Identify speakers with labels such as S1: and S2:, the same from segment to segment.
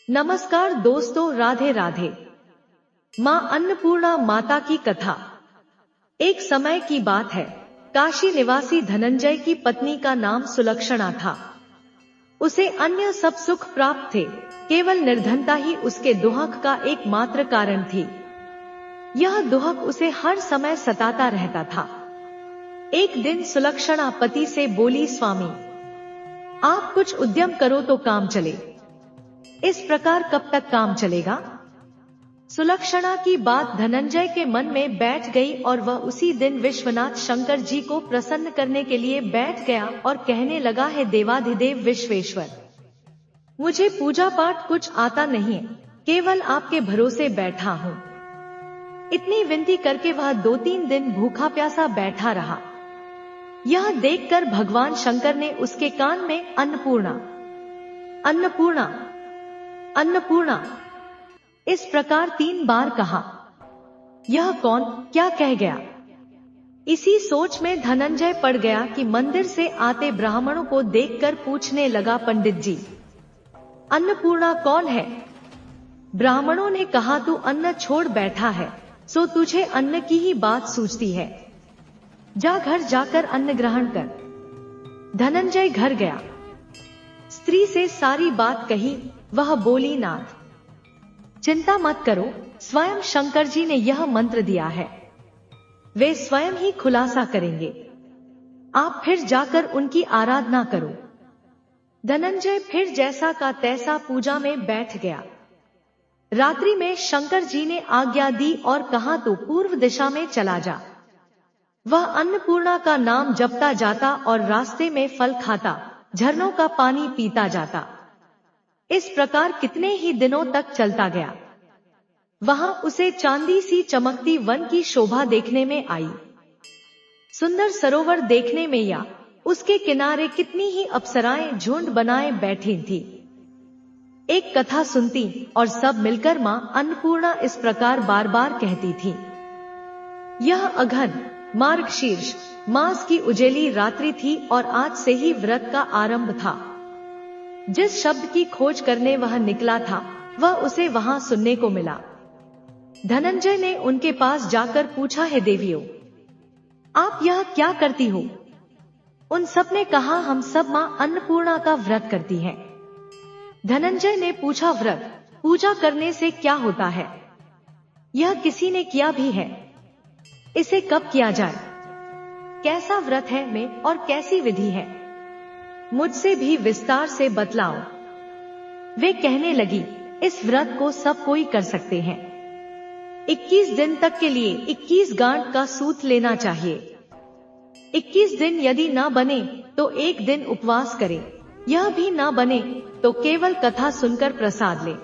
S1: नमस्कार दोस्तों, राधे राधे। मां अन्नपूर्णा माता की कथा। एक समय की बात है। काशी निवासी धनंजय की पत्नी का नाम सुलक्षणा था। उसे अन्य सब सुख प्राप्त थे, केवल निर्धनता ही उसके दुहक का एकमात्र कारण थी। यह दुहक उसे हर समय सताता रहता था। एक दिन सुलक्षणा पति से बोली, स्वामी, आप कुछ उद्यम करो तो काम चले। इस प्रकार कब तक काम चलेगा? सुलक्षणा की बात धनंजय के मन में बैठ गई और वह उसी दिन विश्वनाथ शंकर जी को प्रसन्न करने के लिए बैठ गया और कहने लगा, है देवाधिदेव विश्वेश्वर, मुझे पूजा पाठ कुछ आता नहीं है, केवल आपके भरोसे बैठा हूँ। इतनी विनती करके वह 2-3 दिन भूखा प्यासा बैठा रहा। यह देखकर भगवान शंकर ने उसके कान में अन्नपूर्णा, अन्नपूर्णा, अन्नपूर्णा इस प्रकार 3 बार कहा। यह कौन क्या कह गया? इसी सोच में धनंजय पड़ गया कि मंदिर से आते ब्राह्मणों को देखकर पूछने लगा, पंडित जी, अन्नपूर्णा कौन है? ब्राह्मणों ने कहा, तू अन्न छोड़ बैठा है, सो तुझे अन्न की ही बात सूझती है। जा घर जाकर अन्न ग्रहण कर। धनंजय घर गया, स्त्री से सारी बात कही। वह बोली, नाथ, चिंता मत करो, स्वयं शंकर जी ने यह मंत्र दिया है, वे स्वयं ही खुलासा करेंगे। आप फिर जाकर उनकी आराधना करो। धनंजय फिर जैसा का तैसा पूजा में बैठ गया। रात्रि में शंकर जी ने आज्ञा दी और कहा, तो पूर्व दिशा में चला जा। वह अन्नपूर्णा का नाम जपता जाता और रास्ते में फल खाता, झरनों का पानी पीता जाता। इस प्रकार कितने ही दिनों तक चलता गया। वहां उसे चांदी सी चमकती वन की शोभा देखने में आई। सुंदर सरोवर देखने में या उसके किनारे कितनी ही अप्सराएं झुंड बनाए बैठी थी। एक कथा सुनती और सब मिलकर मां अन्नपूर्णा इस प्रकार बार बार कहती थी। यह अघन मार्गशीर्ष मास की उजेली रात्रि थी और आज से ही व्रत का आरंभ था। जिस शब्द की खोज करने वह निकला था, वह उसे वहां सुनने को मिला। धनंजय ने उनके पास जाकर पूछा, है देवियों, आप यह क्या करती हो? उन सब ने कहा, हम सब मां अन्नपूर्णा का व्रत करती हैं। धनंजय ने पूछा, व्रत पूजा करने से क्या होता है? यह किसी ने किया भी है? इसे कब किया जाए? कैसा व्रत है में और कैसी विधि है? मुझसे भी विस्तार से बतलाओ। वे कहने लगी, इस व्रत को सब कोई कर सकते हैं। 21 दिन तक के लिए 21 गांठ का सूत लेना चाहिए। 21 दिन यदि ना बने तो 1 दिन उपवास करें। यह भी ना बने तो केवल कथा सुनकर प्रसाद ले।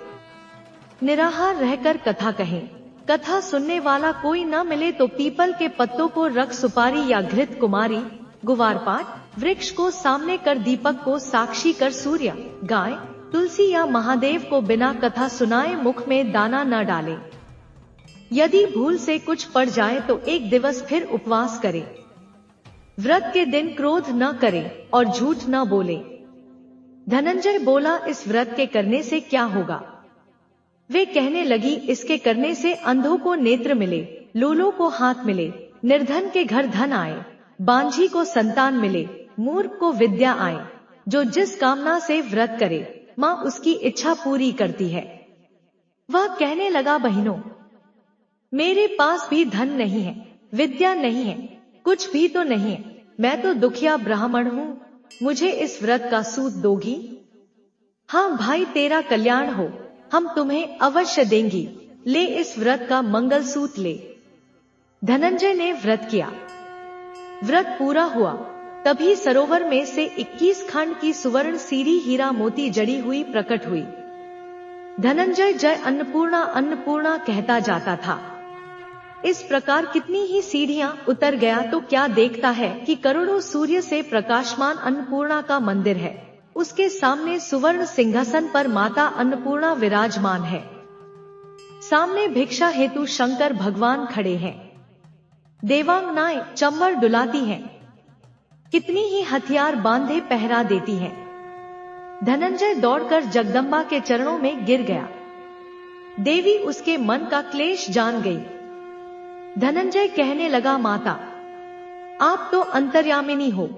S1: निराहार रहकर कथा कहें। कथा सुनने वाला कोई ना मिले तो पीपल के पत्तों को रख सुपारी या घृत कुमारी, गुवारपाट वृक्ष को सामने कर दीपक को साक्षी कर सूर्य, गाय, तुलसी या महादेव को बिना कथा सुनाए मुख में दाना न डाले। यदि भूल से कुछ पड़ जाए तो 1 दिवस फिर उपवास करे। व्रत के दिन क्रोध न करे और झूठ न बोले। धनंजय बोला, इस व्रत के करने से क्या होगा? वे कहने लगी, इसके करने से अंधों को नेत्र मिले, लूलों को हाथ मिले, निर्धन के घर धन आए, बांझी को संतान मिले, मूर्ख को विद्या आए। जो जिस कामना से व्रत करे, मां उसकी इच्छा पूरी करती है। वह कहने लगा, बहनों, मेरे पास भी धन नहीं है, विद्या नहीं है, कुछ भी तो नहीं है। मैं तो दुखिया ब्राह्मण हूँ, मुझे इस व्रत का सूत दोगी? हाँ भाई, तेरा कल्याण हो, हम तुम्हें अवश्य देंगी। ले इस व्रत का मंगल सूत ले। धनंजय ने व्रत किया। व्रत पूरा हुआ, तभी सरोवर में से 21 खंड की सुवर्ण सीरी हीरा मोती जड़ी हुई प्रकट हुई। धनंजय जय अन्नपूर्णा अन्नपूर्णा कहता जाता था। इस प्रकार कितनी ही सीढ़ियां उतर गया तो क्या देखता है कि करोड़ों सूर्य से प्रकाशमान अन्नपूर्णा का मंदिर है। उसके सामने सुवर्ण सिंहासन पर माता अन्नपूर्णा विराजमान है। सामने भिक्षा हेतु शंकर भगवान खड़े हैं। देवांगनाएं चंबर डुलाती हैं। कितनी ही हथियार बांधे पहरा देती हैं। धनंजय दौड़कर जगदम्बा के चरणों में गिर गया। देवी उसके मन का क्लेश जान गई। धनंजय कहने लगा, माता, आप तो अंतर्यामिनी हो,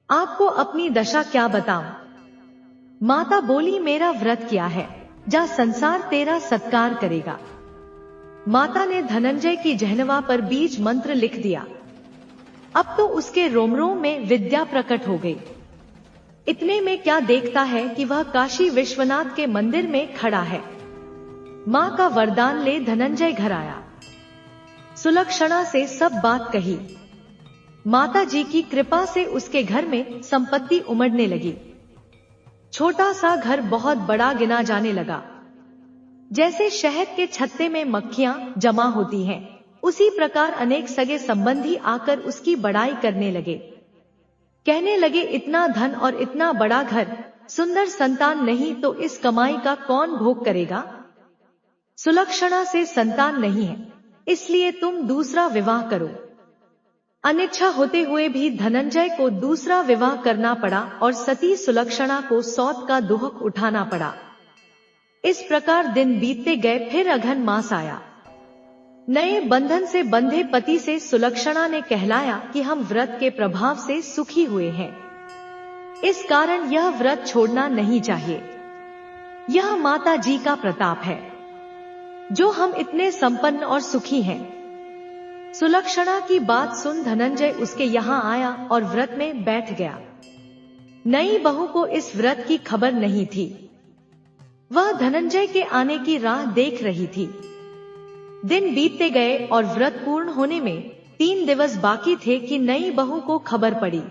S1: आपको अपनी दशा क्या बताऊं। माता बोली, मेरा व्रत किया है, जा संसार तेरा सत्कार करेगा। माता ने धनंजय की जहनवा पर बीज मंत्र लिख दिया। अब तो उसके रोम रोम में विद्या प्रकट हो गई। इतने में क्या देखता है कि वह काशी विश्वनाथ के मंदिर में खड़ा है। मां का वरदान ले धनंजय घर आया। सुलक्षणा से सब बात कही। माता जी की कृपा से उसके घर में संपत्ति उमड़ने लगी। छोटा सा घर बहुत बड़ा गिना जाने लगा। जैसे शहद के छत्ते में मक्खियां जमा होती हैं, उसी प्रकार अनेक सगे संबंधी आकर उसकी बड़ाई करने लगे। कहने लगे, इतना धन और इतना बड़ा घर, सुंदर संतान नहीं तो इस कमाई का कौन भोग करेगा। सुलक्षणा से संतान नहीं है, इसलिए तुम दूसरा विवाह करो। अनिच्छा होते हुए भी धनंजय को दूसरा विवाह करना पड़ा और सती सुलक्षणा को सौत का दुहक उठाना पड़ा। इस प्रकार दिन बीतते गए। फिर अघन मास आया। नए बंधन से बंधे पति से सुलक्षणा ने कहलाया कि हम व्रत के प्रभाव से सुखी हुए हैं, इस कारण यह व्रत छोड़ना नहीं चाहिए। यह माता जी का प्रताप है जो हम इतने संपन्न और सुखी हैं। सुलक्षणा की बात सुन धनंजय उसके यहाँ आया और व्रत में बैठ गया। नई बहू को इस व्रत की खबर नहीं थी। वह धनंजय के आने की राह देख रही थी। दिन बीतते गए और व्रत पूर्ण होने में 3 दिवस बाकी थे कि नई बहू को खबर पड़ी।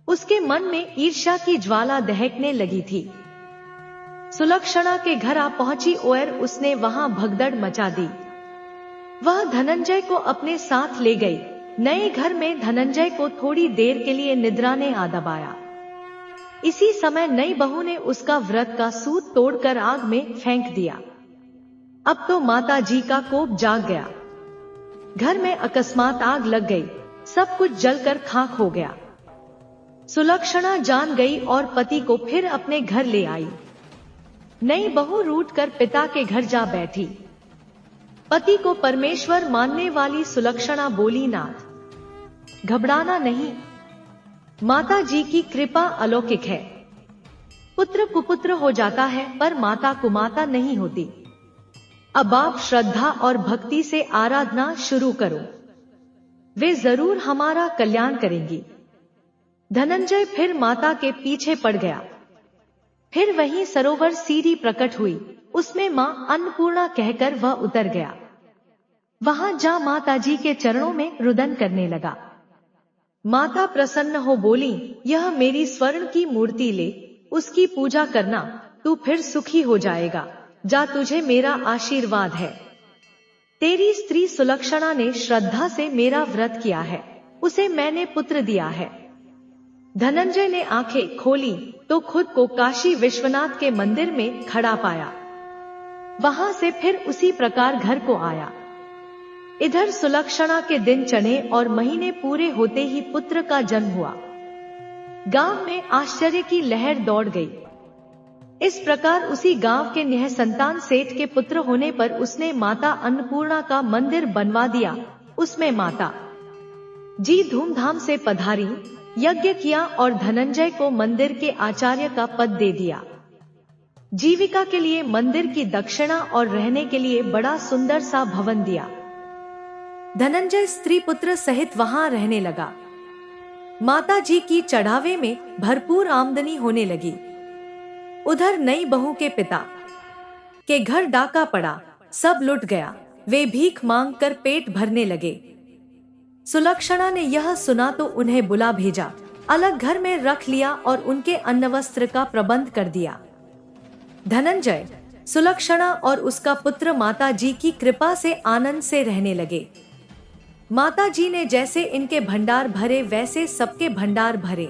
S1: उसके मन में ईर्ष्या की ज्वाला दहकने लगी थी। सुलक्षणा के घर आ पहुंची और उसने वहां भगदड़ मचा दी। वह धनंजय को अपने साथ ले गई। नए घर में धनंजय को थोड़ी देर के लिए निद्रा ने आ दबाया। इसी समय नई बहू ने उसका व्रत का सूत तोड़कर आग में फेंक दिया। अब तो माता जी का कोप जाग गया। घर में अकस्मात आग लग गई, सब कुछ जलकर खाक हो गया। सुलक्षणा जान गई और पति को फिर अपने घर ले आई। नई बहू रूठकर पिता के घर जा बैठी। पति को परमेश्वर मानने वाली सुलक्षणा बोली, नाथ, घबराना नहीं, माता जी की कृपा अलौकिक है। पुत्र कुपुत्र हो जाता है पर माता कुमाता नहीं होती। अब आप श्रद्धा और भक्ति से आराधना शुरू करो, वे जरूर हमारा कल्याण करेंगी। धनंजय फिर माता के पीछे पड़ गया। फिर वहीं सरोवर सीरी प्रकट हुई, उसमें मां अन्नपूर्णा कहकर वह उतर गया। वहां जा माता जी के चरणों में रुदन करने लगा। माता प्रसन्न हो बोली, यह मेरी स्वर्ण की मूर्ति ले, उसकी पूजा करना, तू फिर सुखी हो जाएगा। जा, तुझे मेरा आशीर्वाद है। तेरी स्त्री सुलक्षणा ने श्रद्धा से मेरा व्रत किया है, उसे मैंने पुत्र दिया है। धनंजय ने आंखें खोली तो खुद को काशी विश्वनाथ के मंदिर में खड़ा पाया। वहां से फिर उसी प्रकार घर को आया। इधर सुलक्षणा के दिन चढ़े और महीने पूरे होते ही पुत्र का जन्म हुआ। गांव में आश्चर्य की लहर दौड़ गई। इस प्रकार उसी गांव के निःसंतान सेठ के पुत्र होने पर उसने माता अन्नपूर्णा का मंदिर बनवा दिया। उसमें माता जी धूमधाम से पधारी, यज्ञ किया और धनंजय को मंदिर के आचार्य का पद दे दिया। जीविका के लिए मंदिर की दक्षिणा और रहने के लिए बड़ा सुंदर सा भवन दिया। धनंजय स्त्री पुत्र सहित वहां रहने लगा। माता जी की चढ़ावे में भरपूर आमदनी होने लगी। उधर नई बहू के पिता के घर डाका पड़ा, सब लुट गया। वे भीख मांग कर पेट भरने लगे। सुलक्षणा ने यह सुना तो उन्हें बुला भेजा, अलग घर में रख लिया और उनके अन्न वस्त्र का प्रबंध कर दिया। धनंजय, सुलक्षणा और उसका पुत्र माता जी की कृपा से आनंद से रहने लगे। माता जी ने जैसे इनके भंडार भरे वैसे सबके भंडार भरे।